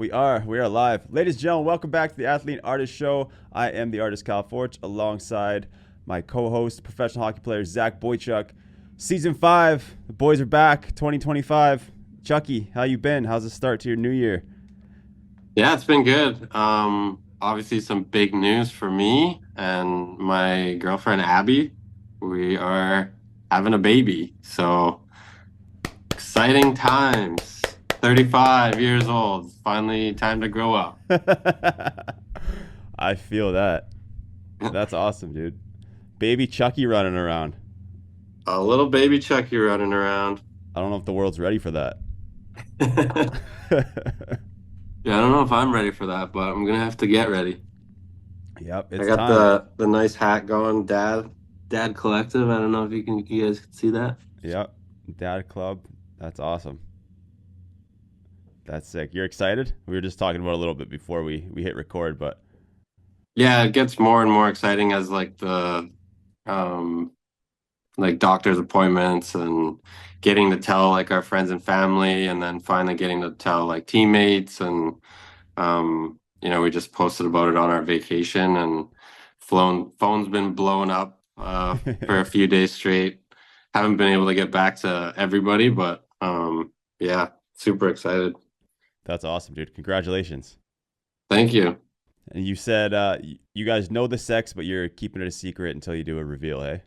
We are live. Ladies and gentlemen, welcome back to the Athlete and Artist Show. I am the artist Kyle Forge alongside my co-host, professional hockey player Zach Boychuk. Season 5, the boys are back, 2025. Chucky, how you been? How's the start to your new year? Yeah, it's been good. Obviously some big news for me and my girlfriend Abby. We are having a baby. So exciting times. 35 years old. Finally time to grow up. I feel that. That's awesome, dude. Baby Chucky running around. A little baby Chucky running around. I don't know if the world's ready for that. Yeah, I don't know if I'm ready for that, but I'm gonna have to get ready. Yep, I it's got time. the nice hat going, Dad Collective. I don't know if you guys can see that. Yep, Dad Club. That's awesome. That's sick. You're excited? We were just talking about it a little bit before we hit record, but Yeah, it gets more and more exciting as um like doctor's appointments and getting to tell like our friends and family and then finally getting to tell like teammates and we just posted about it on our vacation and phone's been blowing up for a few days straight. Haven't been able to get back to everybody, but yeah, super excited. that's awesome, dude. Congratulations. Thank you. And you said you guys know the sex, but you're keeping it a secret until you do a reveal, hey?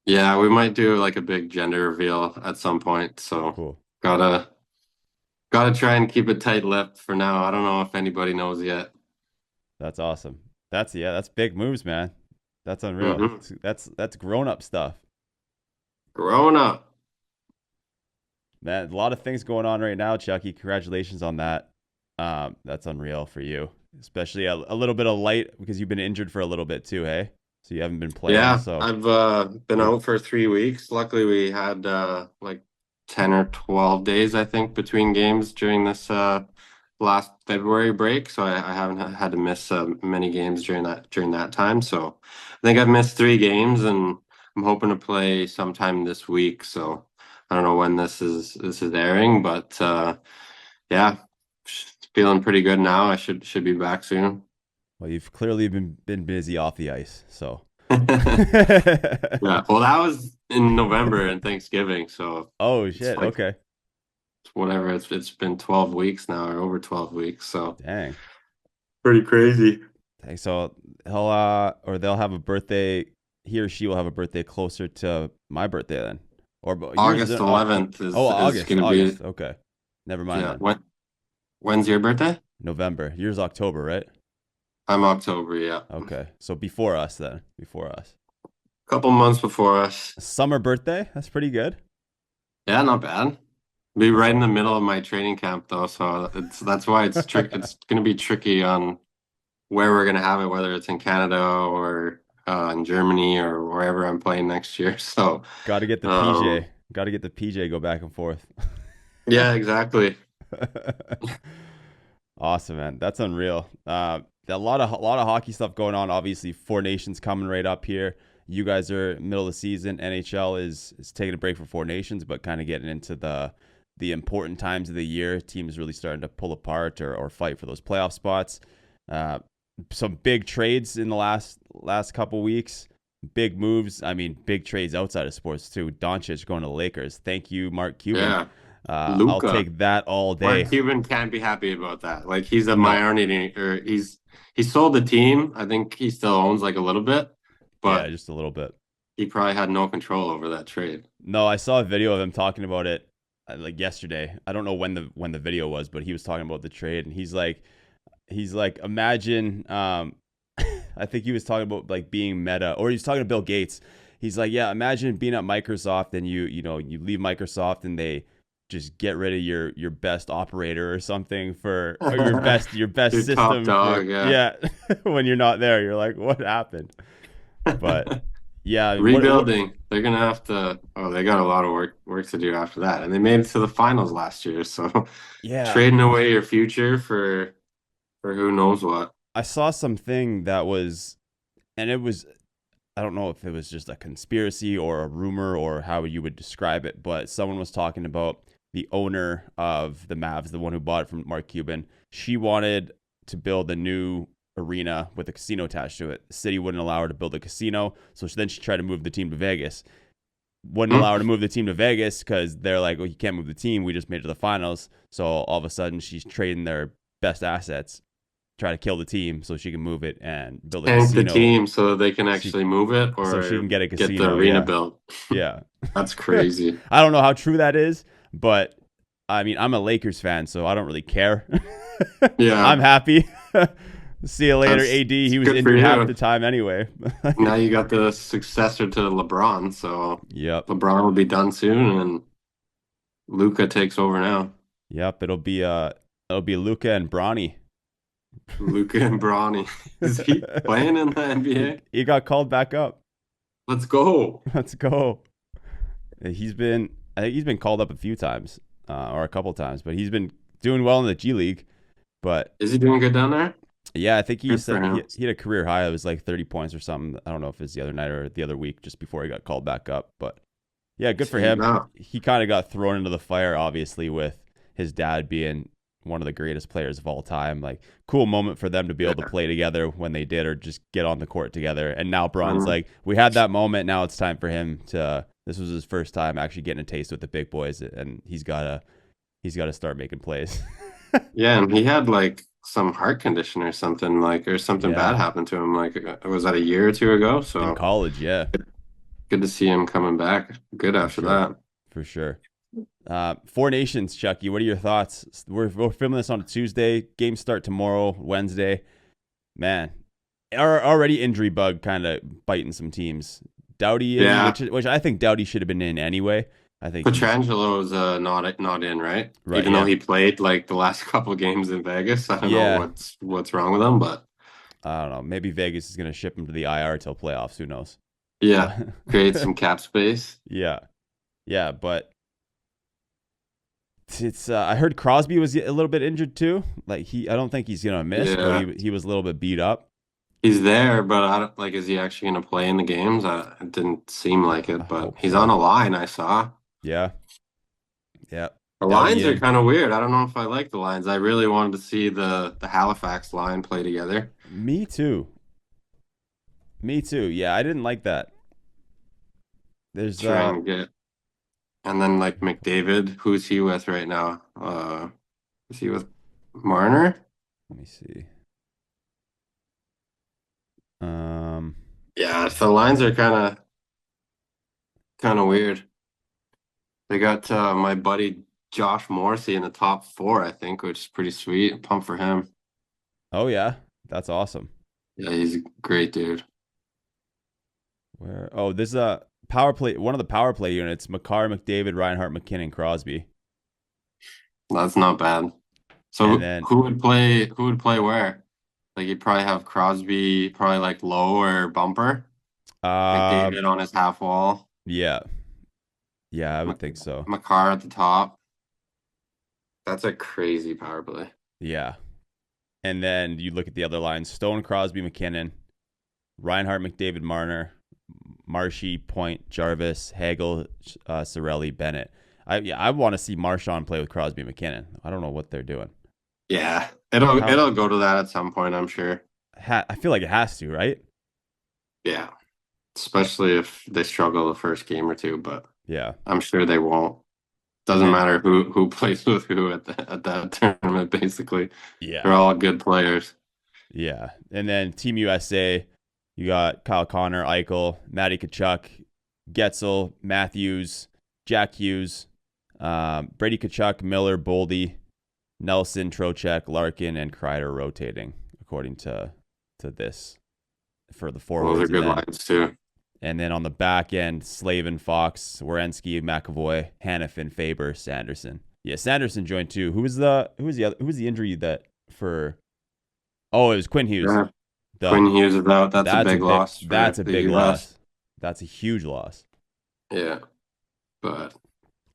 Yeah, we might do like a big gender reveal at some point, so Cool. gotta gotta try and keep it tight-lipped for now. I don't know if anybody knows yet. That's awesome. That's big moves, man. That's unreal. Hmm. That's grown up stuff. Growing up. Man, a lot of things going on right now, Chucky. Congratulations on that. That's unreal for you, especially a little bit of light because you've been injured for a little bit too, hey? So you haven't been playing. Yeah, So I've been good. out for 3 weeks. Luckily, we had like 10 or 12 days, I think, between games during this last February break. So I haven't had to miss many games during that time. So I think I've missed 3 games, and I'm hoping to play sometime this week. So I don't know when this is airing, but yeah, feeling pretty good now. I should be back soon. Well, you've clearly been busy off the ice. So. Yeah, well, that was in November and Thanksgiving, so Oh it's shit. like Okay. whatever. It's been 12 weeks now, or over 12 weeks, so Dang. pretty crazy. Dang. So he'll or they'll have a birthday. He or she will have a birthday closer to my birthday then, or yours is August in October. 11th Oh, is August. gonna be, August. Okay. Never mind yeah. then. When's your birthday? November. Yours October, right? I'm October, yeah. Okay. So before us then. Before us. Couple months before us. Summer birthday. That's pretty good. Yeah, not bad. Be That's right in all. the middle of my training camp though, so that's why it's gonna be tricky on where we're gonna have it, whether it's in Canada or in Germany or wherever I'm playing next year. So Got to get the um PJ. Got to get the PJ go back and forth. yeah, exactly. Awesome, man. That's unreal. A lot of hockey stuff going on. Obviously, Four Nations coming right up here. You guys are middle of the season. NHL is taking a break for Four Nations, but kind of getting into the important times of the year. Teams really starting to pull apart or fight for those playoff spots. Uh, some big trades in the last couple weeks. Big moves. I mean, big trades outside of sports too. Doncic going to the Lakers. Thank you, Mark Cuban. Yeah. I'll Luca. take that all day. Mark Cuban can't be happy about that. Like he's a No, minority or he sold the team. I think he still owns like a little bit, yeah, but just a little bit. he probably had no control over that trade. No, I saw a video of him talking about it like yesterday. I don't know when the video was, but he was talking about the trade, and he's like, imagine. I think he was talking about like being meta, or he's talking to Bill Gates. He's like, yeah, imagine being at Microsoft and you leave Microsoft and they just get rid of your best operator or something for or your best Your top system for dog, yeah. yeah when you're not there. You're like, what happened? But yeah, what Rebuilding. They're gonna have to. Oh, they got a lot of work to do after that, and they made it to the finals last year. So yeah. trading away your future for who knows what. I saw something that was, and it was, I don't know if it was just a conspiracy or a rumor or how you would describe it, but someone was talking about the owner of the Mavs, the one who bought it from Mark Cuban, she wanted to build a new arena with a casino attached to it. The city wouldn't allow her to build a casino, so then she tried to move the team to Vegas. Wouldn't allow her to move the team to Vegas because they're like, well, you can't move the team. We just made it to the finals. So all of a sudden, she's trading their best assets, try to kill the team so she can move it and build a Tank the casino. team so they can actually move it So she or can get a get the casino. arena Yeah. built. Yeah. That's crazy. I don't know how true that is, but I mean, I'm a Lakers fan, so I don't really care. Yeah. I'm happy. See you later, That's AD. He was good for injured half you. the time anyway. Now you got the successor to LeBron, so Yep. LeBron will be done soon, and Luca takes over now. Yep. It'll be Luca and Bronny. Luca and Bronny. Is he playing in the NBA? He got called back up. Let's go. Let's go. I think he's been called up a few times, or a couple times, but he's been doing well in the G League. But Is he doing good down there? yeah, I think he Good said for him. he had a career high. It was like 30 points or something. I don't know if it's the other night or the other week, just before he got called back up. But yeah, good for him. No. He kind of got thrown into the fire, obviously, with his dad being one of the greatest players of all time. Like, cool moment for them to be able to play together when they did, or just get on the court together. And now Braun's like, we had that moment. Now it's time for him to. This was his first time actually getting a taste with the big boys, and he's gotta start making plays. Yeah, and he had like some heart condition or something, like, or something bad happened to him. Like, was that a year or two ago? In So college, yeah, good to see him coming back. Good after that. for sure. Four Nations, Chucky. What are your thoughts? We're filming this on a Tuesday. Games start tomorrow, Wednesday. Man, already injury bug kind of biting some teams. Doughty, which I think Doughty should have been in anyway. I think Petrangelo's not in, right? Even though he played like the last couple of games in Vegas. I don't know what's wrong with him, but I don't know. Maybe Vegas is gonna ship him to the IR till playoffs. Who knows? Yeah, create some cap space. Yeah, but it's. I heard Crosby was a little bit injured too. Like I don't think he's gonna miss, but he was a little bit beat up. He's there, but I don't, like, is he actually going to play in the games? It didn't seem like it, but he's on a line, I saw. Yeah. The lines are kind of weird. I don't know if I like the lines. I really wanted to see the Halifax line play together. Me too. Yeah, I didn't like that. There's trying to get, and then like McDavid, who's he with right now? Is he with Marner? Let me see. Yeah, the lines are kind of weird. They got my buddy Josh Morrissey in the top 4, I think, which is pretty sweet. Pump for him. Oh yeah, that's awesome. Yeah, he's a great dude. Where? Oh, this is a power play. One of the power play units: McCarr, McDavid, Reinhart, McKinnon, Crosby. That's not bad. So who would play? Who would play where? Like, you'd probably have Crosby, probably like low or bumper. McDavid on his half wall. Yeah, I would think so. McCarr at the top. That's a crazy power play. Yeah, and then you look at the other lines: Stone, Crosby, McKinnon, Reinhart, McDavid, Marner, Marshy, Point, Jarvis, Hagel, Cirelli, Bennett. I want to see Marchand play with Crosby and McKinnon. I don't know what they're doing. Yeah, it'll go to that at some point, I'm sure. I feel like it has to, right? Yeah, especially if they struggle the first game or two, but yeah, I'm sure they won't. Doesn't matter who plays with who at that tournament, basically. Yeah, they're all good players. Yeah, and then Team USA, you got Kyle Connor, Eichel, Matty Tkachuk, Getzel, Matthews, Jack Hughes, Brady Tkachuk, Miller, Boldy, Nelson, Trocheck, Larkin, and Kreider rotating, according to this, for the forwards. Those are good lines too. And then on the back end, Slavin, Fox, Werenski, McAvoy, Hanifin, Faber, Sanderson. Yeah, Sanderson joined too. Who was the injury that for? Oh, it was Quinn Hughes. Yeah. Quinn Hughes is out. That's a big loss. That's a big loss. That's a huge loss. Yeah, but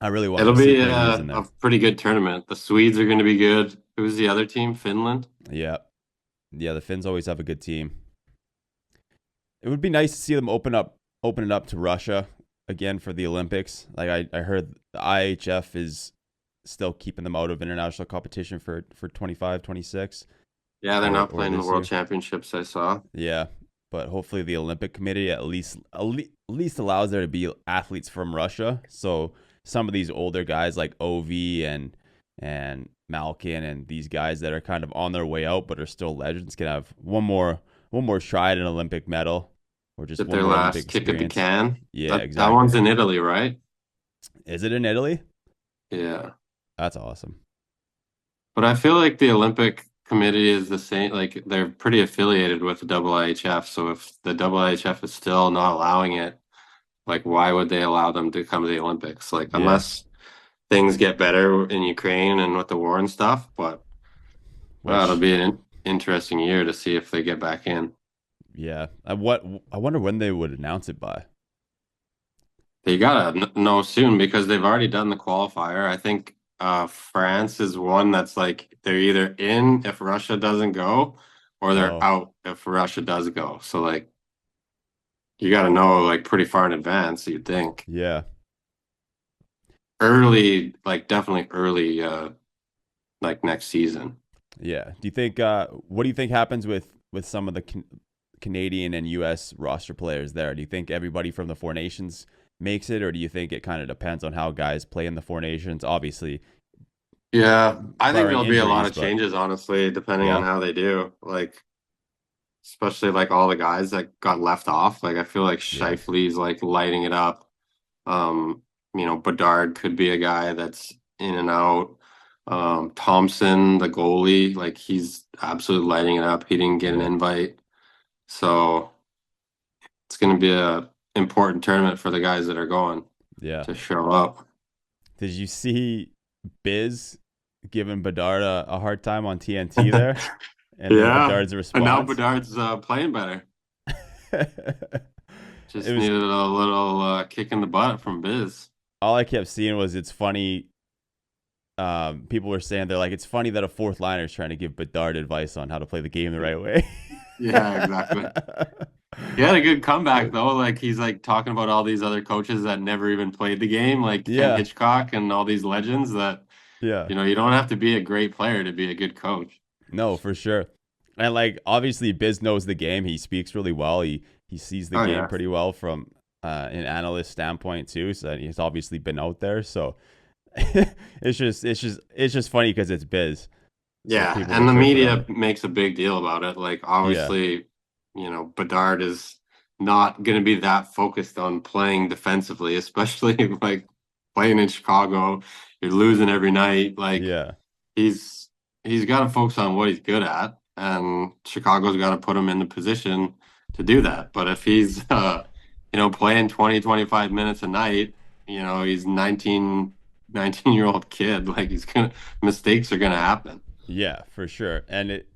I really want. It'll be a pretty good tournament. The Swedes are going to be good. Who's the other team? Finland. Yeah. The Finns always have a good team. It would be nice to see them open it up to Russia again for the Olympics. Like I heard the IHF is still keeping them out of international competition for 25, 26, Yeah, they're not or playing the this World year. Championships, I saw. Yeah, but hopefully the Olympic Committee at least allows there to be athletes from Russia. So some of these older guys like Ov and Malkin and these guys that are kind of on their way out but are still legends can have one more try at an Olympic medal or just Get one their more Olympic last kick at the experience. can. Yeah, That exactly. one's in Italy, right? Is it in Italy? Yeah. That's awesome. But I feel like the Olympic Committee is the same, like they're pretty affiliated with the IIHF. So if the IIHF is still not allowing it, like why would they allow them to come to the Olympics? Like Yeah. unless things get better in Ukraine and with the war and stuff, but it'll Which be an interesting year to see if they get back in. yeah. I wonder when they would announce it by. They gotta know soon because they've already done the qualifier. I think France is one that's like they're either in if Russia doesn't go or they're Oh, out if Russia does go. So like you gotta know like pretty far in advance, you'd think. yeah. Early, like definitely early like next season. Yeah. Do you think what do you think happens with some of the Canadian and US roster players there? Do you think everybody from the Four Nations makes it or do you think it kind of depends on how guys play in the Four Nations? Obviously, Yeah, I think barring there'll be a lot injuries, of but changes, honestly, depending on yeah. how they do. Like especially like all the guys that got left off. Like I feel like Yeah. Shifley's like lighting it up. Um, Bedard could be a guy that's in and out. Thompson, the goalie, like he's absolutely lighting it up. He didn't get an Yeah. invite. So it's gonna be a important tournament for the guys that are going Yeah. to show up. Did you see Biz giving Bedard a hard time on TNT there? And then Yeah. Bedard's And now response? Bedard's playing better. It Just was needed a little kick in the butt from Biz. all I kept seeing was it's funny. People were saying they're like, it's funny that a fourth liner is trying to give Bedard advice on how to play the game the right way. Yeah, exactly. He had a good comeback though. Like he's like talking about all these other coaches that never even played the game, like Ken Yeah, Hitchcock and all these legends that, yeah, you don't have to be a great player to be a good coach. no, for sure. And like obviously, Biz knows the game. He speaks really well. He sees the Oh game yeah. pretty well from an analyst standpoint too. So he's obviously been out there. So it's just funny because it's Biz. So Yeah, people were and the tripping on media it. makes a big deal about it. Like Yeah, obviously, Bedard is not going to be that focused on playing defensively, especially like playing in Chicago. You're losing every night. Like yeah, he's he's got to focus on what he's good at, and Chicago's got to put him in the position to do that. But if he's playing 20, 25 minutes a night, he's 19-year-old kid, like he's gonna mistakes are gonna happen. yeah, for sure. And it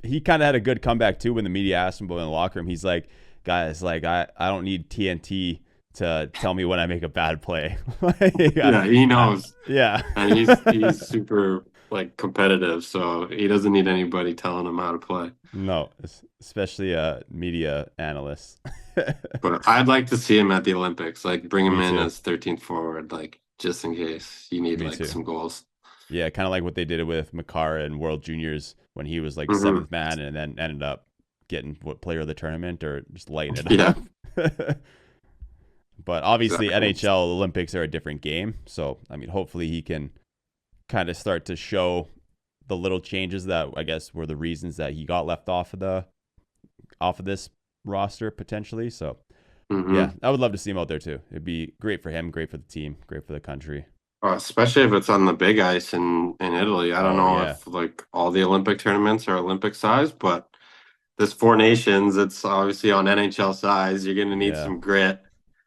he kind of had a good comeback too when the media asked him about in the locker room. He's like, guys, like I don't need TNT to tell me when I make a bad play. Like, Yeah, he knows, yeah, and he's super like competitive, so he doesn't need anybody telling him how to play. no, especially media analysts. But I'd like to see him at the Olympics, like bring him Me in too. as 13th forward, like just in case you need Me like too. some goals. Yeah, kind of like what they did with Makara and World Juniors when he was like Hmm. seventh man and then ended up getting what player of the tournament or just lighting it Yeah, up. But obviously, exactly. NHL Olympics are a different game. So, I mean, hopefully he can kind of start to show the little changes that I guess were the reasons that he got left off of this roster potentially. So, yeah, Hmm. I would love to see him out there too. It'd be great for him, great for the team, great for the country. Especially if it's on the big ice in Italy. I don't Oh know yeah, if like all the Olympic tournaments are Olympic size, but this Four Nations, it's obviously on NHL size. You're going to need yeah, some grit.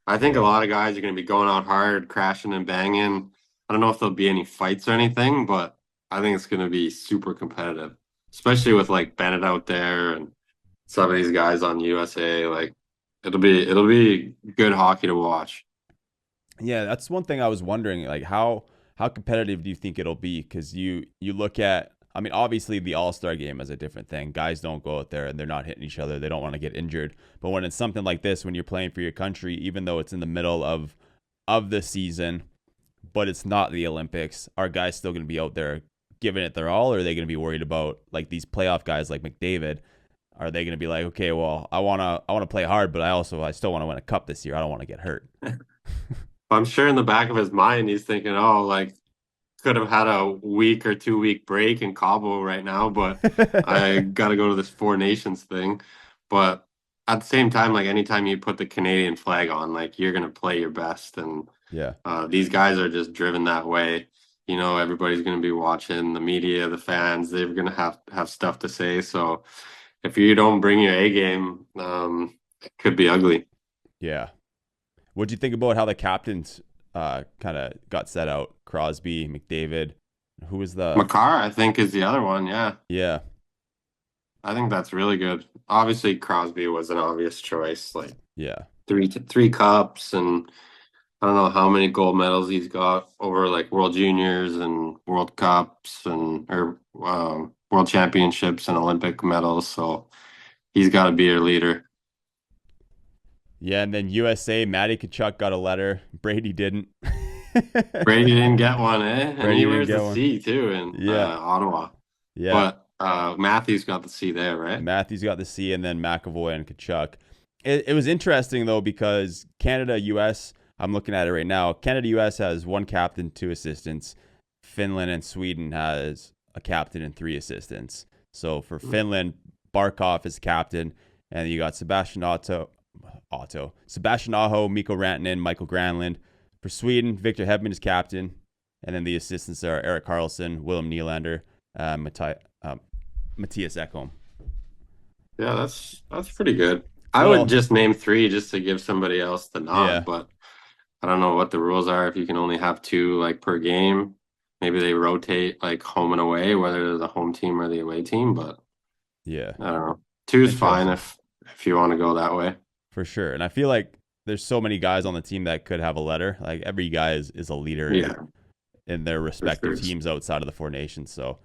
I think a yeah, lot of guys are going to be going out hard, crashing and banging. I don't know if there'll be any fights or anything, but I think it's going to be super competitive, especially with like Bennett out there and some of these guys on USA. Like it'll be good hockey to watch. yeah. That's one thing I was wondering, like how competitive do you think it'll be? Because you look at, I mean, obviously the All Star game is a different thing. Guys don't go out there and they're not hitting each other. They don't want to get injured. But when it's something like this, when you're playing for your country, even though it's in the middle of the season, but it's not the Olympics. Are guys still going to be out there giving it their all, or are they going to be worried about like these playoff guys like McDavid? Are they going to be like, okay, well, I wanna play hard, but I still want to win a cup this year. I don't want to get hurt. I'm sure in the back of his mind he's thinking, oh, like could have had a week or 2 week break in Cabo right now, but I got to go to this Four Nations thing. But at the same time, like anytime you put the Canadian flag on, like you're gonna play your best, and Yeah, these guys are just driven that way. You know, everybody's gonna be watching, the media, the fans. They're gonna have stuff to say. So if you don't bring your A game, it could be ugly. yeah. What do you think about how the captains kind of got set out? Crosby, McDavid. Who was the? Makar, I think, is the other one. Yeah, Yeah, I think that's really good. Obviously, Crosby was an obvious choice. Like yeah, three cups, and I don't know how many gold medals he's got over like World Juniors and World Cups and or World Championships and Olympic medals. So he's got to be your leader. yeah. And then USA, Matty Kachuk got a letter. Brady didn't. Brady didn't get one, eh? And Brady he didn't wears get the one. C too in Yeah, Ottawa. yeah. But Matthews got the C there, right? Matthews got the C, and then McAvoy and Kachuk. It was interesting though because Canada US. I'm looking at it right now. Canada US has one captain, two assistants. Finland and Sweden has a captain and three assistants. So for Finland, Barkov is captain, and you got Sebastian Aho, Mikko Rantanen, Michael Granlund. For Sweden, Victor Hedman is captain, and then the assistants are Eric Carlson, Willem Nylander, Matthias Ekholm. Yeah, that's pretty good. I would Well, just name three just to give somebody else the nod, yeah, but I don't know what the rules are if you can only have two like per game. Maybe they rotate like home and away, whether they're the home team or the away team, but yeah, I don't know. Two's fine interesting if you want to go that way. for sure. And I feel like there's so many guys on the team that could have a letter. Like every guy is a leader Yeah, in their for respective sure. teams outside of the Four Nations. So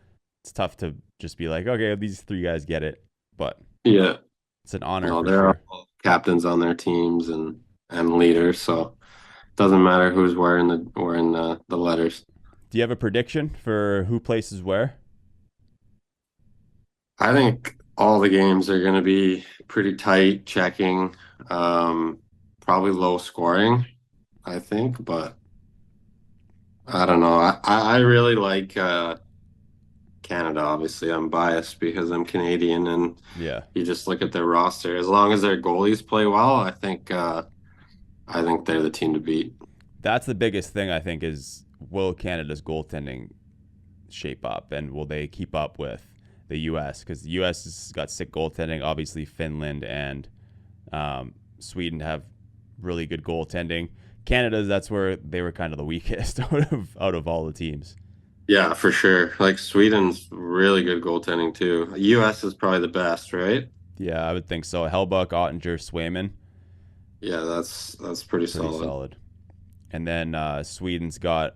it's tough to just be like, okay, these three guys get it, but Yeah. it's an honor No, for they're sure. all captains on their teams and leaders, so doesn't matter who's wearing the letters. Do you have a prediction for who places where? I think all the games are going to be pretty tight, checking, um, probably low scoring, I think, but I don't know. I really like Canada. Obviously, I'm biased because I'm Canadian, and Yeah, you just look at their roster. As long as their goalies play well, I think they're the team to beat. that's the biggest thing I think is will Canada's goaltending shape up and will they keep up with the U.S. because the U.S. has got sick goaltending. Obviously, Finland and Sweden have really good goaltending. Canada, that's where they were kind of the weakest out of all the teams. Yeah, for sure. Like Sweden's really good goaltending too. US is probably the best, right? Yeah, I would think so. Hellbuck, Ottinger, Swayman, Yeah, that's pretty pretty solid. solid. And then Sweden's got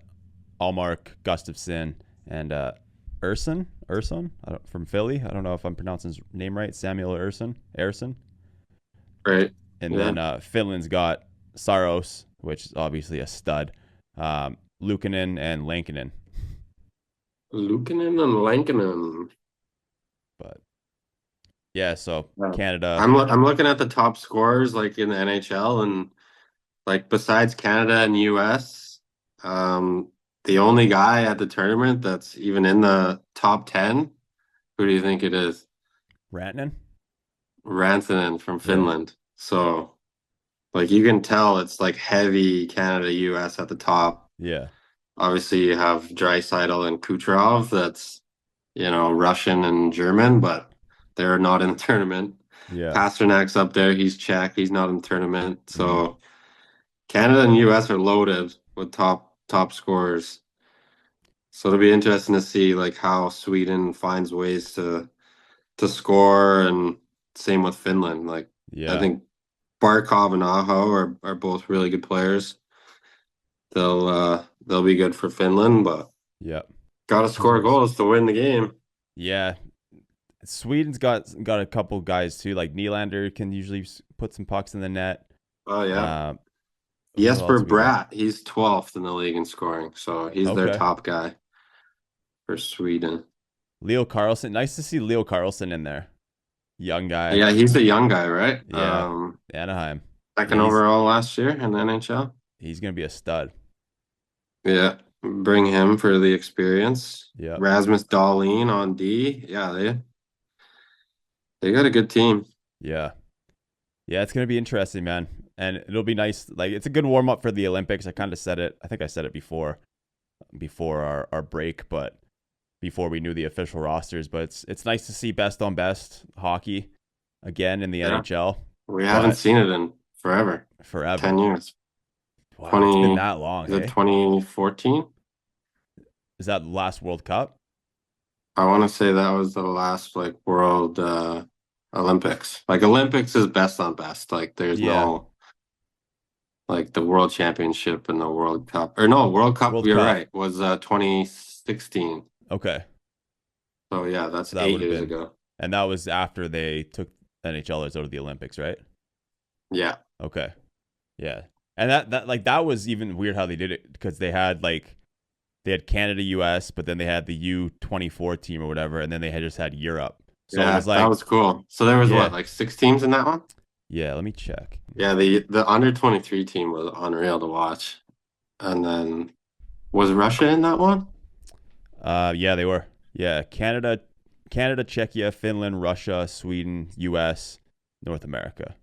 Allmark, Gustafsson, and Urson from Philly. I don't know if I'm pronouncing his name right. Samuel Ersson. Right. And Yeah. then Finland's got Saros, which is obviously a stud. Luukkonen and Lankinen. Luukkonen and Lankinen. But yeah, so Yeah. Canada, I'm looking at the top scorers like in the NHL, and like besides Canada and US, the only guy at the tournament that's even in the top 10, who do you think it is? Rantanen. Rantanen from Yeah, Finland. So like you can tell it's like heavy Canada US at the top. yeah, Obviously, you have Draisaitl and Kucherov. That's, Russian and German, but they're not in the tournament. yeah. Pasternak's up there. He's Czech. He's not in the tournament. Mm-hmm. So Canada and US are loaded with top scorers. So it'll be interesting to see like how Sweden finds ways to score, and same with Finland. Like I Yeah, think Barkov and Aho are both really good players. They'll be good for Finland, but yeah. got to score Who's goals to win the game. yeah? Sweden's got a couple guys too. Like Nylander can usually put some pucks in the net. Oh yeah, Uh, Who else Jesper we got? Bratt, he's 12th in the league in scoring, so he's their Okay. top guy for Sweden. Leo Carlson. Nice to see Leo Carlson in there. Young guy. Yeah, he's a young guy, right? Yeah. Anaheim. Yeah, Second overall last year in the NHL. he's gonna be a stud. Yeah, bring him for the experience. Yep. Rasmus Dahlin on D. Yeah, they got a good team. Yeah. Yeah, it's gonna be interesting, man. And it'll be nice. Like it's a good warm up for the Olympics. I kind of said it. I think I said it before our break, but before we knew the official rosters. But it's nice to see best on best hockey again in the Yeah, NHL. we haven't But seen it in forever. forever. 10 years. Wow, it's been 20, that long, is it hey? 2014? Is that the last World Cup? I want to say that was the last like world Olympics. Like Olympics is best on best. Like there's Yeah. no like the World Championship and the World Cup. Or no, World Cup, World you're Cup. right, was 2016. Okay. So yeah, that's So that would eight have years been, ago. and that was after they took NHLers out of the Olympics, right? Yeah. Okay. Yeah. And that was even weird how they did it because they had Canada, US, but then they had the U24 team or whatever, and then they had just had Europe. So it Yeah, was that like, was cool. So there was what, yeah, like 6 teams in that one? yeah. Let me check. Yeah, the under 23 team was unreal to watch. And then was Russia in that one? Yeah, they were. Yeah, Canada, Czechia, Finland, Russia, Sweden, US, North America,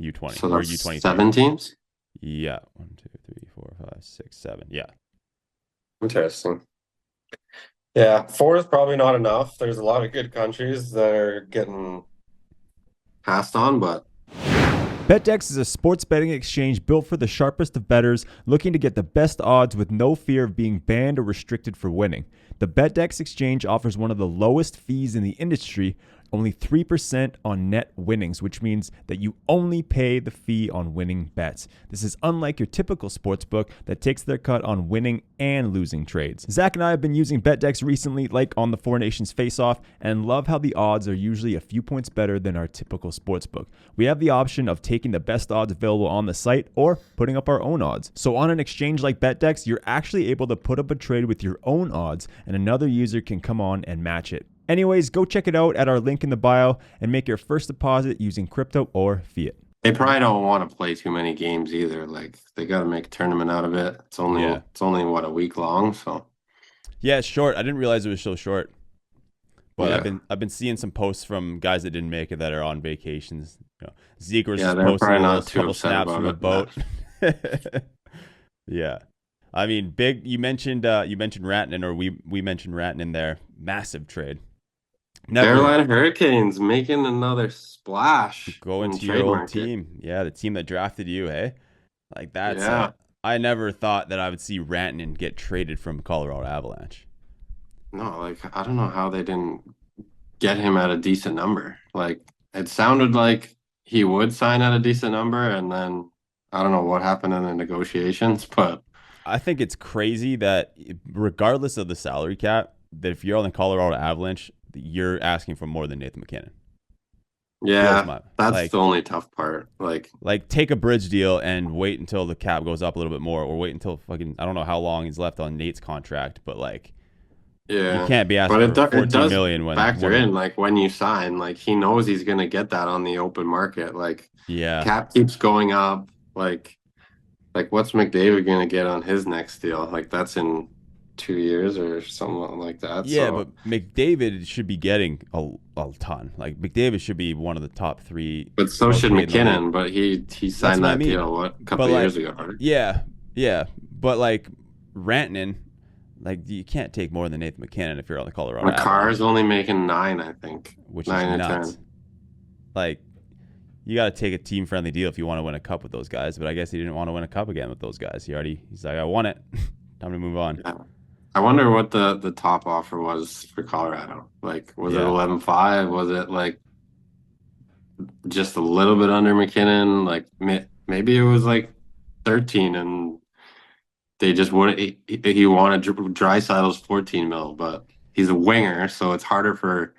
U20. So We're that's U23. 7 teams? Yeah, 1, 2, 3, 4, 5, 6, 7. Yeah, Interesting. Yeah, four is probably not enough. There's a lot of good countries that are getting passed on, but BetDex is a sports betting exchange built for the sharpest of bettors looking to get the best odds with no fear of being banned or restricted for winning. The BetDex exchange offers one of the lowest fees in the industry, only 3% on net winnings, which means that you only pay the fee on winning bets. This is unlike your typical sportsbook that takes their cut on winning and losing trades. Zach and I have been using BetDex recently, like on the Four Nations Face-Off, and love how the odds are usually a few points better than our typical sportsbook. We have the option of taking the best odds available on the site or putting up our own odds. So on an exchange like BetDex, you're actually able to put up a trade with your own odds, and another user can come on and match it. Anyways, go check it out at our link in the bio and make your first deposit using crypto or fiat. they probably don't want to play too many games either. Like they got to make a tournament out of it. Yeah. It's only what, a week long, so Yeah, it's short. I didn't realize it was so short. But yeah. I've been seeing some posts from guys that didn't make it that are on vacations. Zeke was Yeah, just they're posting a probably not too couple upset snaps from the about boat. it. Yeah. I mean, big. You mentioned Rantanen, or we mentioned Rantanen there. Massive trade. Never Carolina Hurricanes making another splash go in the into your trade old market. team. Yeah, the team that drafted you. Hey, like that's. Yeah. I never thought that I would see Rantanen get traded from Colorado Avalanche. No, like I don't know how they didn't get him at a decent number. Like it sounded like he would sign at a decent number, and then I don't know what happened in the negotiations, but I think it's crazy that regardless of the salary cap, that if you're on the Colorado Avalanche, you're asking for more than Nathan McKinnon. Blows yeah, my that's like the only tough part. like take a bridge deal and wait until the cap goes up a little bit more, or wait until fucking I don't know how long he's left on Nate's contract, but like you Yeah, can't be but asking for it 14 does million when factor one of in like when you sign, like he knows he's gonna get that on the open market. Like yeah cap keeps going up. Like what's McDavid gonna get on his next deal? Like that's in 2 years or something like that. yeah, So, but McDavid should be getting a ton. Like McDavid should be one of the top three but so most should paid in the league. McKinnon. But he That's signed what I that mean. deal what a couple But of like years ago, right? yeah, but like Rantanen, like you can't take more than Nathan McKinnon if you're on the Colorado McCarr's Avalanche, only making 9, I think, which is 9 or 10. nuts. Like you got to take a team friendly deal if you want to win a cup with those guys. But I guess he didn't want to win a cup again with those guys. He's like, I won it. Time to move on. Yeah. I wonder what the top offer was for Colorado. Like, was it Yeah. 11.5? Was it like just a little bit under McKinnon? Like maybe it was like 13, and they just wanted he wanted Draisaitl's 14 mil, but he's a winger, so it's harder for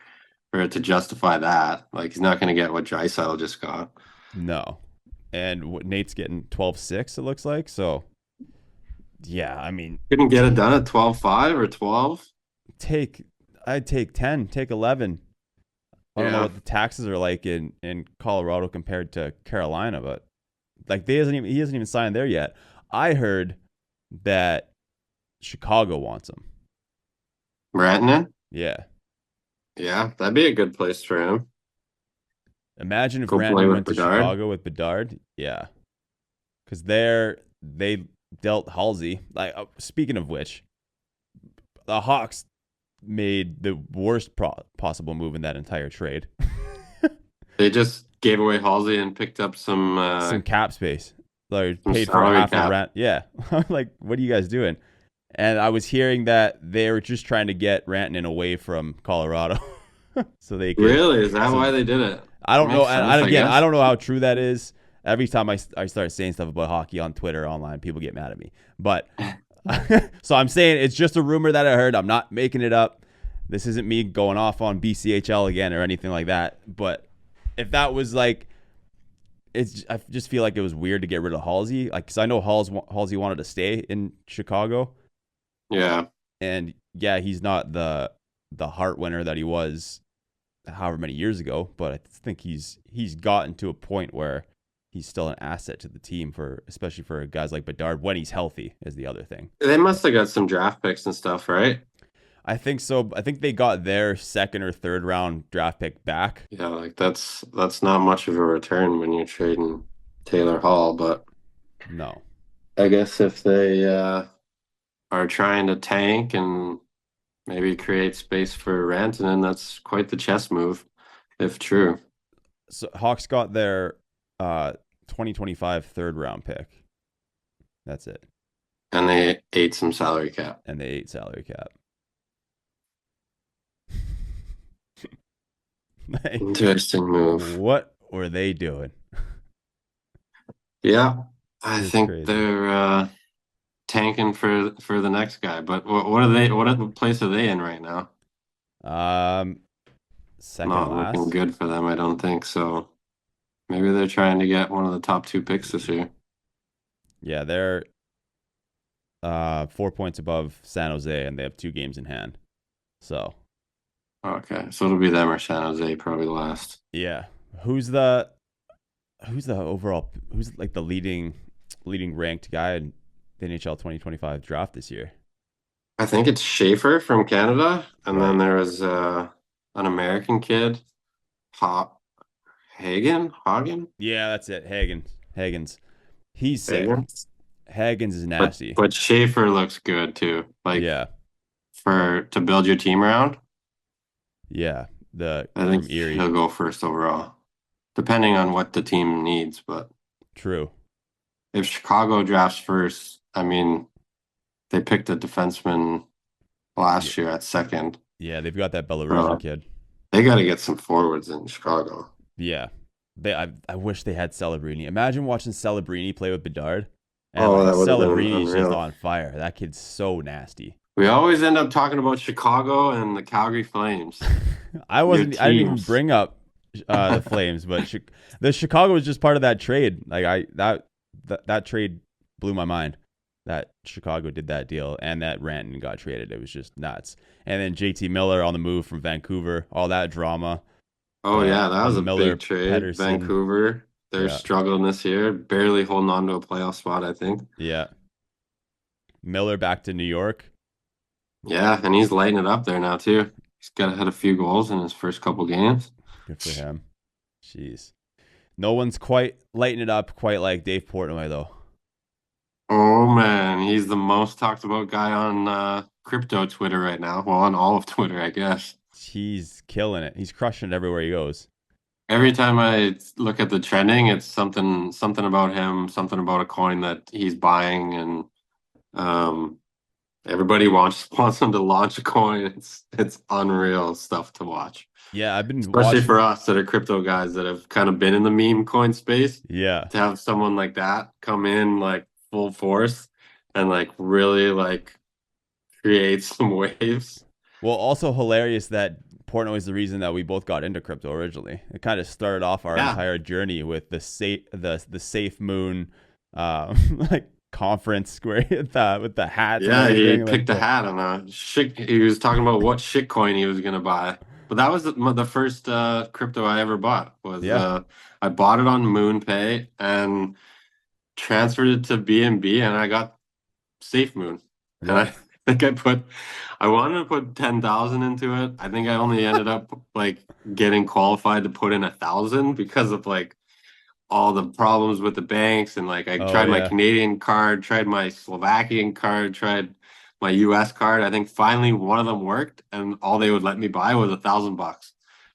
it to justify that. Like he's not going to get what Draisaitl just got. No. and Nate's getting 12-6, it looks like. So yeah, I mean, Couldn't get it done at 12-5 or 12. take I'd take 10, take 11. I don't know Yeah. what the taxes are like in Colorado compared to Carolina, but like he hasn't even signed there yet. I heard that Chicago wants him. Rantanen? Yeah. Yeah, that'd be a good place for him. Imagine if Go play Rantanen with went to Bedard. Chicago with Bedard. Yeah. Because they dealt Halsey. Like speaking of which, the Hawks made the worst possible move in that entire trade. They just gave away Halsey and picked up Some cap space. Like some paid for salary half of cap. rent. Yeah. Like, what are you guys doing? And I was hearing that they were just trying to get Rantanen away from Colorado, so they could. Really? Is that So why they did it? I don't know. Makes And sense, I again, I guess. don't know how true that is. Every time I start saying stuff about hockey on Twitter, online, people get mad at me. But so I'm saying it's just a rumor that I heard. I'm not making it up. This isn't me going off on BCHL again or anything like that. But if that was like, I just feel like it was weird to get rid of Halsey. Like, because I know Halsey wanted to stay in Chicago, Yeah. and yeah, he's not the heart winner that he was however many years ago. But I think he's gotten to a point where he's still an asset to the team especially for guys like Bedard when he's healthy is the other thing. They must have got some draft picks and stuff, right? I think so. I think they got their second or third round draft pick back. Yeah, like that's not much of a return when you're trading Taylor Hall, but No. I guess if they are trying to tank and maybe create space for Rantanen, that's quite the chess move, if true. So Hawks got their 2025 third round pick. That's it. And they ate some salary cap. And they ate salary cap. Like, Interesting move. what were they doing? Yeah, I Just think crazy. they're tanking for the next guy. But what are they? What place are they in right now? Um, second Not looking last. good for them, I don't think so. Maybe they're trying to get one of the top two picks this year. Yeah, they're 4 points above San Jose, and they have 2 games in hand. So Okay, so it'll be them or San Jose probably last. yeah, who's the overall who's like the leading ranked guy in the NHL 2025 draft this year? I think it's Schaefer from Canada, and then Right. there was an American kid, ha Hagen. Yeah, that's it. Hagens. He's sick. Hagen. Hagens is But nasty. but Schaefer looks good too. Like Yeah. for to build your team around, Yeah. The I think from Erie. he'll go first overall, depending on what the team needs. But True. if Chicago drafts first, I mean, they picked a defenseman Yeah. last year at second. Yeah, they've got that Belarusian So kid. they got to get some forwards in Chicago. Yeah. I wish they had Celebrini. Imagine watching Celebrini play with Bedard. And Oh, like that would have been Celebrini's just unreal. on fire. That kid's so nasty. We always end up talking about Chicago and the Calgary Flames, your I didn't even teams. bring up the Flames, but the Chicago was just part of that trade. Like that trade blew my mind. That Chicago did that deal and that Rantanen got traded. It was just nuts. And then JT Miller on the move from Vancouver, all that drama. Oh The yeah, that the was a Miller big trade. Pedersen. Vancouver, they're Yeah. struggling this year, barely holding on to a playoff spot, I think. Yeah. Miller back to New York. Yeah, and he's lighting it up there now too. He's got had a few goals in his first couple games. Good for him. Jeez. No one's quite lighting it up quite like Dave Portnoy though. Oh man, he's the most talked about guy on crypto Twitter right now. Well, on all of Twitter, I guess. He's killing it. He's crushing it everywhere he goes. Every time I look at the trending, it's something about him, something about a coin that he's buying, and um, everybody wants him to launch a coin. It's unreal stuff to watch, Yeah, I've been especially watching. for us that are crypto guys that have kind of been in the meme coin space. Yeah. To have someone like that come in like full force and like really like create some waves. Well, also hilarious that Portnoy is the reason that we both got into crypto originally. It kind of started off our Yeah. entire journey with the Safe Moon, like conference where with the hats and Yeah, he everything. Like picked a the hat on a shit. He was talking about what shit coin he was gonna buy. But that was the first crypto I ever bought. Was yeah, I bought it on MoonPay and transferred it to BNB, and I got SafeMoon. And yep, I think I wanted to put 10,000 into it. I think I only ended up like getting qualified to put in 1,000 because of like all the problems with the banks, and like I oh tried my yeah, Canadian card, tried my Slovakian card, tried my US card. I think finally one of them worked, and all they would let me buy was $1,000.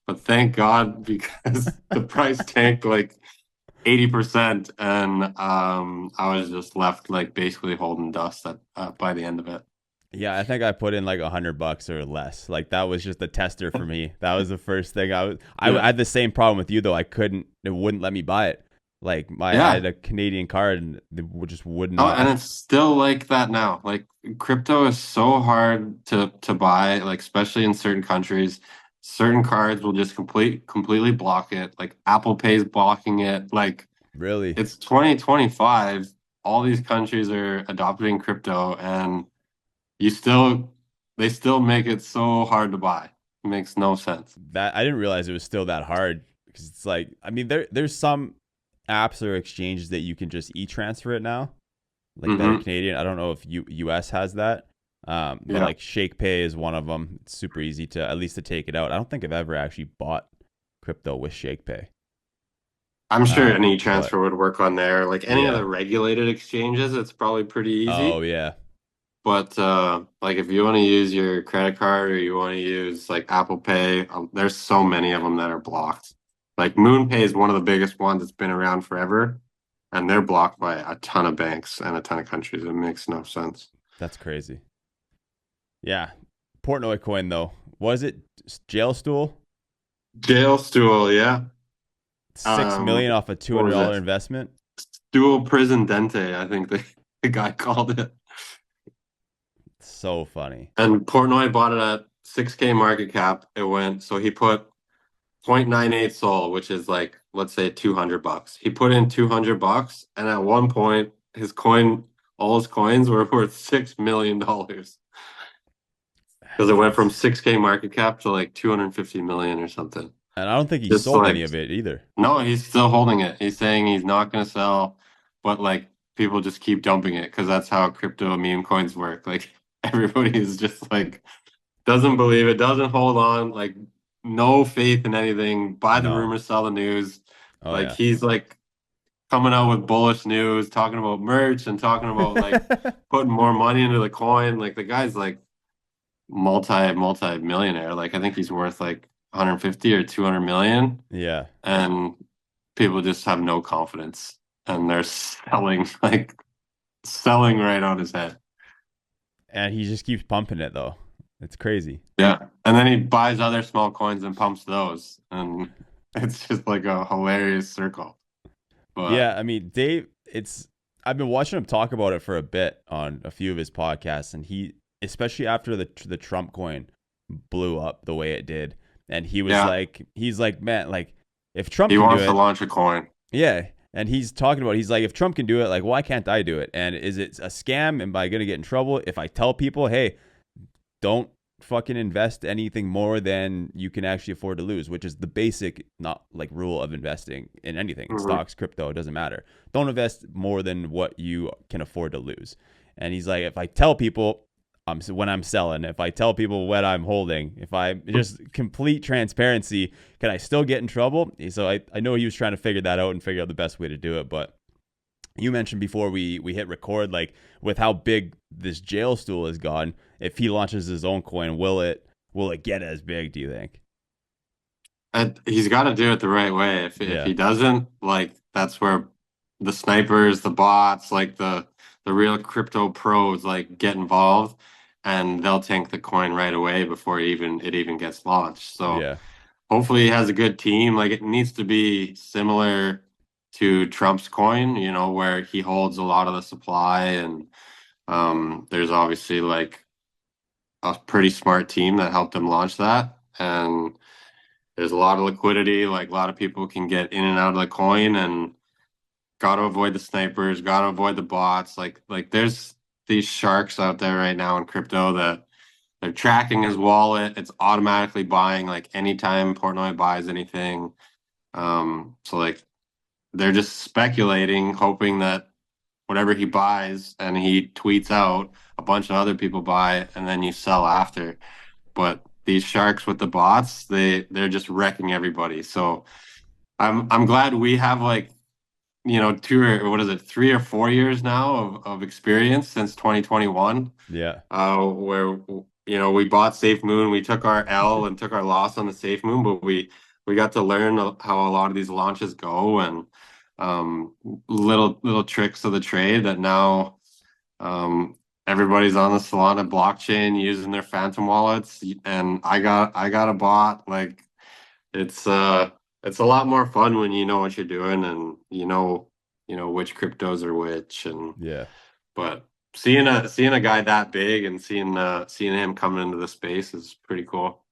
But thank God, because the price tanked like 80%, and I was just left like basically holding dust by the end of it. yeah. I think I put in like $100 or less. Like that was just a tester for me. That was the first thing I was. I Yeah. had the same problem with you though. I couldn't. It wouldn't let me buy it. Like I Yeah. had a Canadian card and just would Oh, and not. it's still like that now. Like crypto is so hard to buy, like especially in certain countries. Certain cards will just completely block it. Like Apple Pay's blocking it. Like Really. it's 2025. All these countries are adopting crypto, and you still they still make it so hard to buy. It makes no sense. That I didn't realize it was still that hard because it's like I mean there's some apps or exchanges that you can just e-transfer it now, like that are Hmm. Canadian. I don't know if US has that, but Yeah. like Shake Pay is one of them. It's super easy to at least to take it out. I don't think I've ever actually bought crypto with Shake Pay, I'm sure any but transfer would work on there. Like any of yeah. the regulated exchanges, it's probably pretty Oh easy. yeah, But like if you want to use your credit card or you want to use like Apple Pay, there's so many of them that are blocked. Like MoonPay is one of the biggest ones that's been around forever, and they're blocked by a ton of banks and a ton of countries. It makes no sense. that's crazy. Yeah, Portnoy coin though, was it jail stool? Jail stool, yeah. 6 million off a two What hundred was dollar it? investment. Stool prison dente, I think the guy called it. So funny. And Portnoy bought it at 6K market cap. It went, so he put 0.98 Sol, which is like, let's say $200. He put in $200, and at one point, all his coins were worth $6 million because it went from 6K market cap to like 250 million or something. And I don't think he Just sold any like, of it either. no, he's still holding it. He's saying he's not going to sell, but like people just keep dumping it because that's how crypto meme coins work. Like everybody is just like, doesn't believe it, doesn't hold on, like no faith in anything. Buy the No. rumors, sell the news. Oh Like yeah. he's like coming out with bullish news, talking about merch and talking about like putting more money into the coin. Like the guy's like multi millionaire. Like I think he's worth like 150 or 200 million, Yeah. and people just have no confidence, and they're selling right on his head. And he just keeps pumping it though. It's crazy. Yeah. And then he buys other small coins and pumps those. And it's just like a hilarious circle. But Yeah, I mean, Dave, it's I've been watching him talk about it for a bit on a few of his podcasts, and he, especially after the Trump coin blew up the way it did, and yeah, he's like, man, like if Trump he can do wants to it, launch a coin. yeah. And he's talking about, he's like, if Trump can do it, like, why can't I do it? And is it a scam? Am I going to get in trouble if I tell people, hey, don't fucking invest anything more than you can actually afford to lose, which is the basic not like rule of investing in anything, in Hmm. stocks, crypto, it doesn't matter. Don't invest more than what you can afford to lose. And he's like, if I tell people when I'm selling, if I tell people what I'm holding, if I just complete transparency, can I still get in trouble? So I know he was trying to figure that out and figure out the best way to do it. But you mentioned before we hit record, like with how big this jail stool has gone, if he launches his own coin, will it get as big, do you think? And he's got to do it the right way. If Yeah. he doesn't, like that's where the snipers, the bots, like the real crypto pros like get involved, and they'll tank the coin right away before it even gets launched. So Yeah. hopefully he has a good team. Like it needs to be similar to Trump's coin, where he holds a lot of the supply, and there's obviously like a pretty smart team that helped him launch that. and there's a lot of liquidity. Like a lot of people can get in and out of the coin, and gotta avoid the snipers, gotta avoid the bots. Like there's these sharks out there right now in crypto that they're tracking his wallet. It's automatically buying like anytime Portnoy buys anything. So like they're just speculating, hoping that whatever he buys and he tweets out, a bunch of other people buy, and then you sell after. But these sharks with the bots, they're just wrecking everybody. So I'm glad we have like, two or what is it, 3 or 4 years now of experience since 2021, Yeah. where we bought Safe Moon, we took our L and took our loss on the Safe Moon, but we got to learn how a lot of these launches go, and little tricks of the trade that now everybody's on the Solana blockchain using their Phantom wallets, and I got a bot. Like it's a lot more fun when you know what you're doing, and which cryptos are which. And Yeah. but seeing a guy that big and seeing him coming into the space is pretty cool.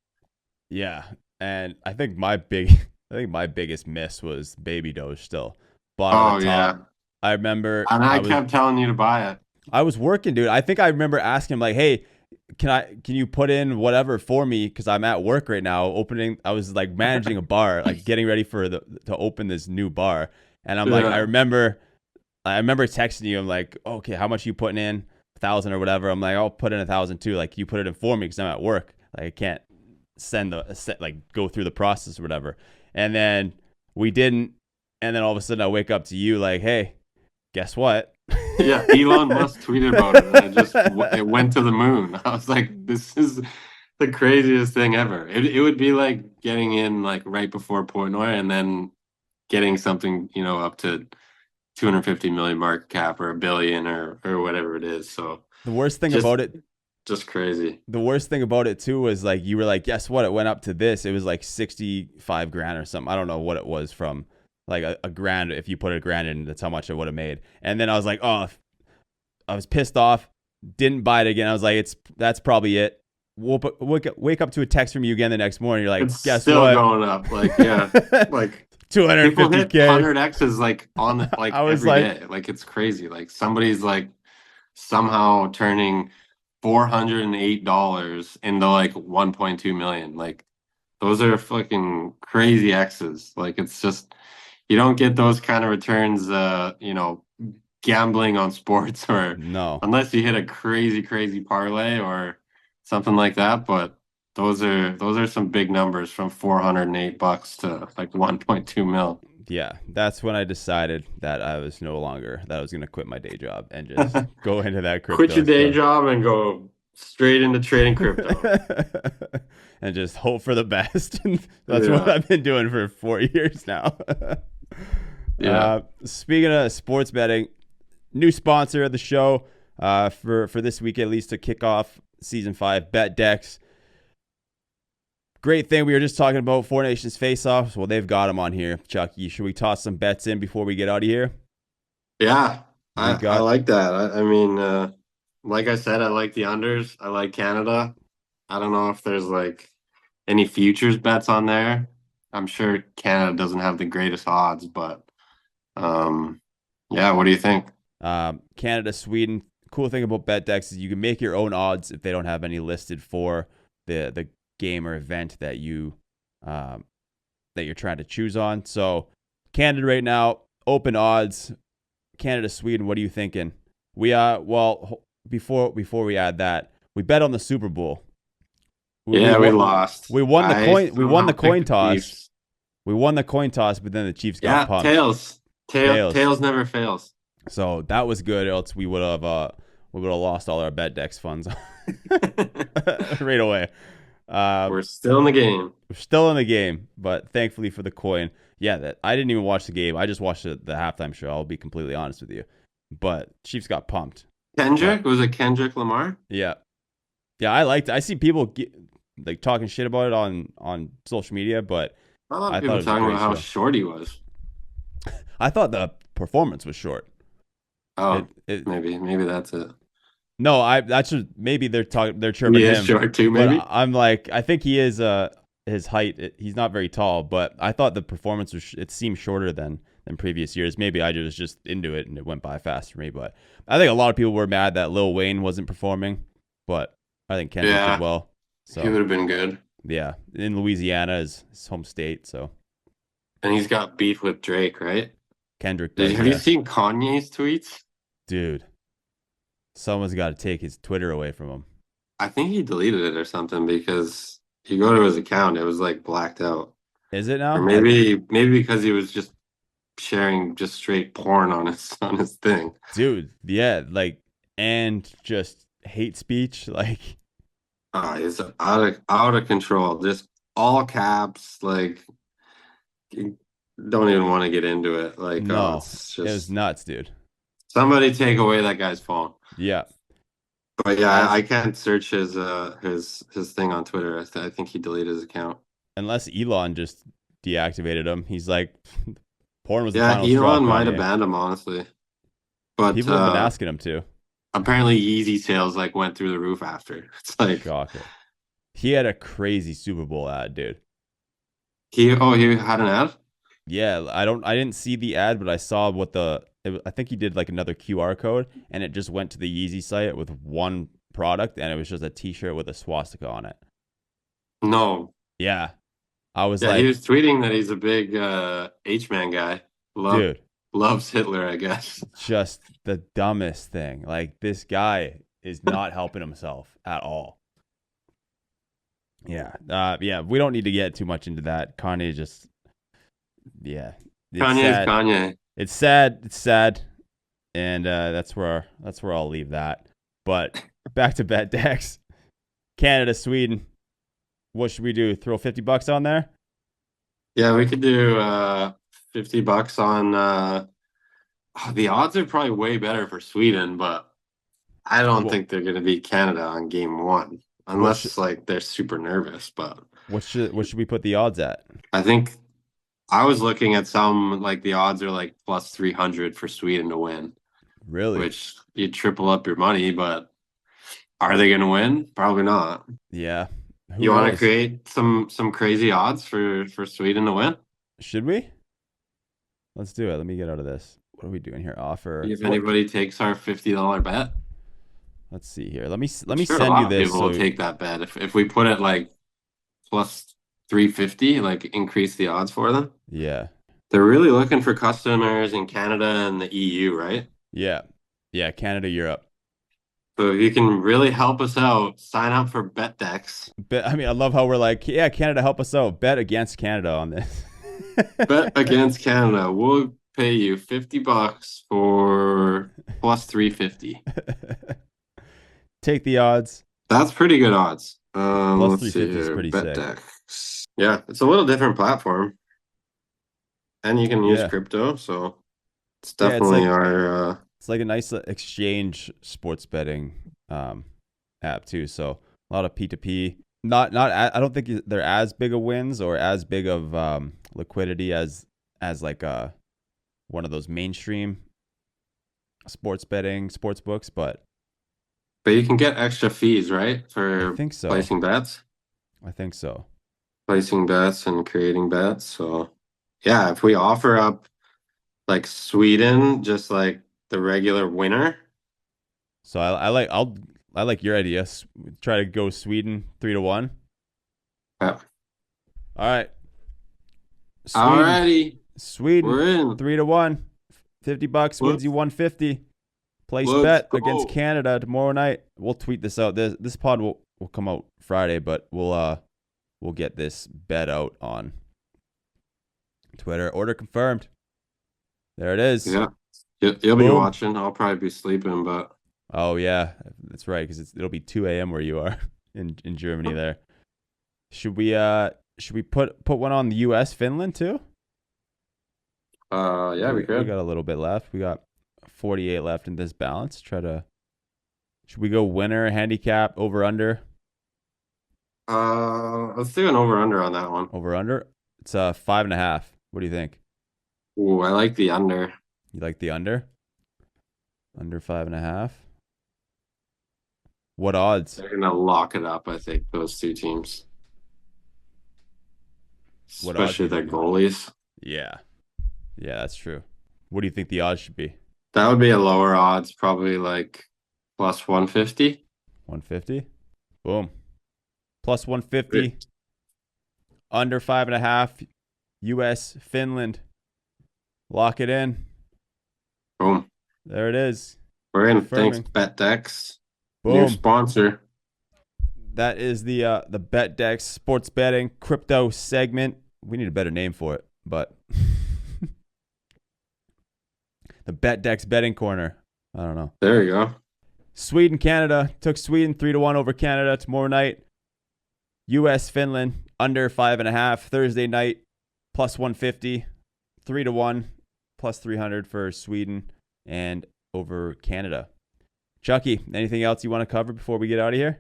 Yeah. And I think my biggest miss was Baby Doge still. Bottom of Oh the yeah, top. I remember and I kept telling you to buy it. I was working, dude. I think I remember asking him like, "Hey, can you put in whatever for me because I'm at work right now I was like managing a bar, like getting ready to open this new bar." And I'm like, Yeah. I remember texting you. I'm like, "Okay, how much are you putting in? 1,000 or whatever." I'm like, "I'll put in 1,000 too. Like you put it in for me because I'm at work. Like I can't go through the process or whatever." And then we didn't. And then all of a sudden I wake up to you like, "Hey, guess what?" Yeah, Elon Musk tweeted about it, and it went to the moon. I was like, this is the craziest thing ever. It would be like getting in like right before Portnoy and then getting something, up to 250 million market cap or a billion or whatever it is. So The worst thing just about it just crazy. the worst thing about it too was like you were like, guess what? It went up to this. It was like 65 grand or something. I don't know what it was from like a grand. If you put a grand in, that's how much it would have made. And then I was like, oh, I was pissed off. Didn't buy it again. I was like, that's probably it. Wake up to a text from you again the next morning. You're like, It's guess still what? going up. Like, yeah, like people hit 250K. 100x's like on the like I was every like, day. Like it's crazy. Like somebody's like somehow turning $408 into like 1.2 million. Like those are fucking crazy X's. Like it's just you don't get those kind of returns gambling on sports or no. unless you hit a crazy parlay or something like that. But those are some big numbers from $408 to like 1.2 mil. Yeah, that's when I decided that I was going to quit my day job and just go into that Quit crypto your day stuff. job and go straight into trading crypto. And just hope for the best. That's what Yeah. I've been doing for 4 years now. Yeah. Speaking of sports betting, new sponsor of the show for this week at least to kick off season 5, BetDex. Great thing. We were just talking about Four Nations face-offs. Well, they've got them on here. Chucky, should we toss some bets in before we get out of here? Yeah. We I got like that. I mean, like I said, I like the unders. I like Canada. I don't know if there's like any futures bets on there. I'm sure Canada doesn't have the greatest odds, but yeah, what do you think? Canada, Sweden. Cool thing about BetDex is you can make your own odds if they don't have any listed for the game or event that you're trying to choose on. So Canada right now, open odds. Canada, Sweden. What are you thinking? Before we add that, we bet on the Super Bowl. We lost. We won the coin. We won the coin toss. Chiefs. We won the coin toss, but then the Chiefs got pumped. Tails never fails. So that was good. Else we would have lost all our BetDex funds right away. We're still in the game. We're still in the game, but thankfully for the coin. Yeah, I didn't even watch the game. I just watched the halftime show. I'll be completely honest with you. But Chiefs got pumped. Was it Kendrick Lamar? Yeah. Yeah, I liked it. I see people talking shit about it on social media, but A lot of I people thought it was a talking great about how show. short he was. I thought the performance was short. Oh, maybe that's it. No, that's just maybe they're chirping He is him. short too, But maybe. I'm like, I think he is. his height. He's not very tall, but I thought the performance was it seemed shorter than previous years. Maybe I was just into it and it went by fast for me. But I think a lot of people were mad that Lil Wayne wasn't performing, but I think Kendrick did Yeah, well. he So would have been good. yeah, in Louisiana is his home state, so And he's got beef with Drake, right? Kendrick does. Have you Yeah, seen Kanye's tweets? dude, someone's got to take his Twitter away from him. I think he deleted it or something because you go to his account, it was like blacked out. Is it Or now? maybe because he was just sharing just straight porn on his thing. Dude, yeah, like and just hate speech, like It's out of control. Just all caps, like you don't even want to get into it. Like, no, it's it was just nuts, dude. somebody take away that guy's phone. Yeah, But yeah, I as can't search his thing on Twitter. I think he deleted his account. unless Elon just deactivated him, he's like, porn was the Yeah, final straw, Elon might have Kanye. banned him, honestly. But People have been asking him to. apparently Yeezy sales like went through the roof after. It's like Shocker. He had a crazy Super Bowl ad, dude. he had an ad? Yeah, I didn't see the ad, but I saw what I think he did like another QR code, and it just went to the Yeezy site with one product, and it was just a T-shirt with a swastika on it. No. Yeah, I was Yeah, he like, was tweeting that he's a big H-man guy. Love dude, loves Hitler, I guess. just the dumbest thing. Like this guy is not helping himself at all. Yeah, yeah. We don't need to get too much into that. Kanye just, yeah, it's Kanye's sad. Kanye. It's sad. It's sad, and that's where I'll leave that. But back to BetDex, Canada, Sweden. What should we do? Throw $50 on there? Yeah, we could do $50 on the odds are probably way better for Sweden, but I don't What think they're gonna beat Canada on game one. what should Unless like they're super nervous, but what should we put the odds at? I think I was looking at some like the odds are like plus 300 for Sweden to win, Really? which you triple up your money, but are they going to win? Probably not. Yeah. Who You want to knows? create some crazy odds for Sweden to win? Should we? Let's do it. Let me get out of this. What are we doing here? Offer. If anybody takes our $50 bet, Let's see here. Let I'm me sure a send you lot of this. people will So take that bet. If we put it like plus 350, like increase the odds for them. yeah, They're really looking for customers in Canada and the EU, right? yeah, yeah. Canada, Europe. So if you can really help us out, sign up for BetDex. Bet. I mean, I love how we're like, yeah, Canada, help us out. Bet against Canada on this. Bet against Canada. We'll pay you $50 for plus 350. Take the odds. That's pretty good odds. Plus Let's see 350 is here. pretty sick. BetDex. Yeah, it's a little different platform. And you can use Yeah, crypto, so it's yeah. It's definitely like our it's like a nice exchange sports betting app too. So a lot of P2P. I don't think they're as big of wins or as big of liquidity as like one of those mainstream sports betting sports books, but but you can get extra fees, right? I For think so. placing bets. I think so. Placing bets and creating bets. So yeah, if we offer up like Sweden, just like the regular winner. So I like your idea. Try to go Sweden 3-1. Yeah. All right, Sweden, Alrighty, Sweden we're in. 3-1. $50 wins Let's you 150. Place let's bet against go. Canada tomorrow night. We'll tweet this out. This pod will come out Friday, but we'll get this bet out on Twitter. Order confirmed. There it is. Yeah, you'll be Boom. watching. I'll probably be sleeping, but Oh yeah, that's right. Because it'll be 2 a.m. where you are in Germany. There. Should we put one on the U.S. Finland too? yeah, we We could. got a little bit left. We got 48 left in this balance. Should we go winner handicap over under? Let's do an over under on that one. Over under. It's 5.5. What do you think? Ooh, I like the under. You like the under? Under 5.5. What odds? They're gonna lock it up, I think, those two teams. What odds do especially you their think? goalies. Yeah. Yeah, that's true. What do you think the odds should be? That would be a lower odds, probably like plus 150. 150? Boom. Plus 150. Under 5.5. US, Finland. Lock it in. Boom. There it is. We're in. Thanks, Confirming. BetDex. New Boom. sponsor. That is the BetDex sports betting crypto segment. We need a better name for it, but the BetDex betting corner. I don't know. There you go. Sweden, Canada. Took Sweden 3-1 over Canada tomorrow night. US, Finland under 5.5. Thursday night plus 150. 3-1 plus 300 for Sweden and over Canada. Chucky, anything else you want to cover before we get out of here?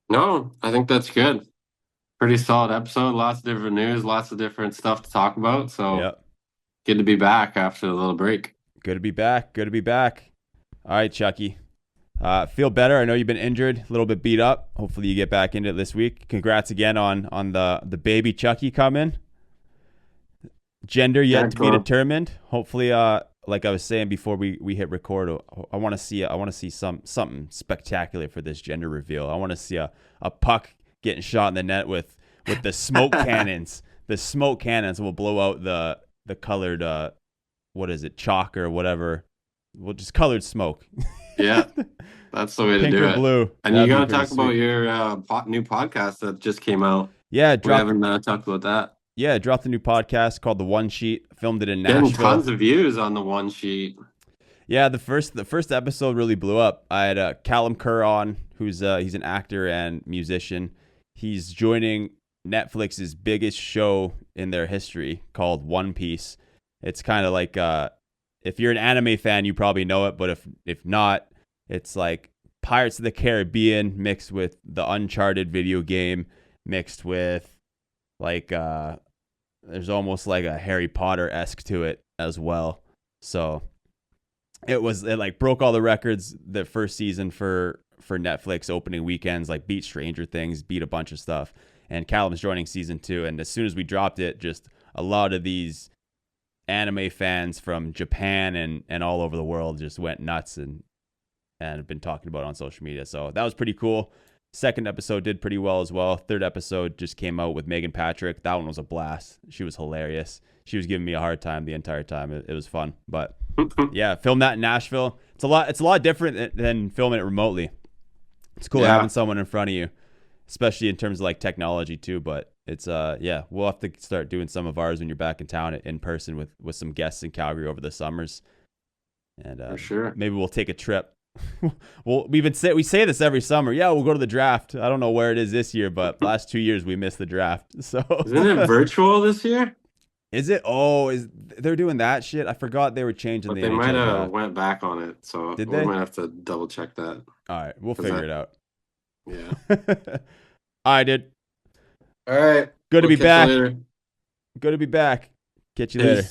No, I think that's good. Pretty solid episode. Lots of different news, lots of different stuff to talk about. So Yep. good to be back after a little break. Good to be back. Good to be back. All right, Chucky. Feel better. I know you've been injured, a little bit beat up. Hopefully you get back into it this week. Congrats again on the baby Chucky coming. Gender yet to be determined. Hopefully, like I was saying before we hit record, I want to see something spectacular for this gender reveal. I want to see a puck getting shot in the net with the smoke cannons. The smoke cannons will blow out the colored what is it, chalk or whatever. Well, just colored smoke. Yeah, that's the way to Pink do or it. blue. And you got to talk about your new podcast that just came out. Yeah, we haven't talked about that. Yeah, dropped a new podcast called The One Sheet. Filmed it in Nashville. Getting tons of views on The One Sheet. Yeah, the first episode really blew up. I had Callum Kerr on, who's he's an actor and musician. He's joining Netflix's biggest show in their history called One Piece. It's kind of like if you're an anime fan, you probably know it, but if not, it's like Pirates of the Caribbean mixed with the Uncharted video game mixed with like there's almost like a Harry Potter-esque to it as well. So it like broke all the records the first season for Netflix opening weekends, like beat Stranger Things, beat a bunch of stuff. And Callum's joining season 2. And as soon as we dropped it, just a lot of these anime fans from Japan and all over the world just went nuts and have been talking about it on social media. So that was pretty cool. Second episode did pretty well as well. Third episode just came out with Megan Patrick. That one was a blast. She was hilarious. She was giving me a hard time the entire time. It was fun. But yeah, film that in Nashville. It's a lot different than filming it remotely. It's cool having someone in front of you, especially in terms of like technology too. But it's we'll have to start doing some of ours when you're back in town in person with some guests in Calgary over the summers. And for sure, maybe we'll take a trip. Well, we say this every summer. Yeah, we'll go to the draft. I don't know where it is this year, but last 2 years we missed the draft. So isn't it virtual this year? Is it? Oh, they're doing that shit? I forgot they were changing but the they NHL might have draft. went back on it, so Did we they? might have to double check that. All right, we'll figure it out. Yeah. All right, dude. All right. Good to be back. Good to be back. Catch you later.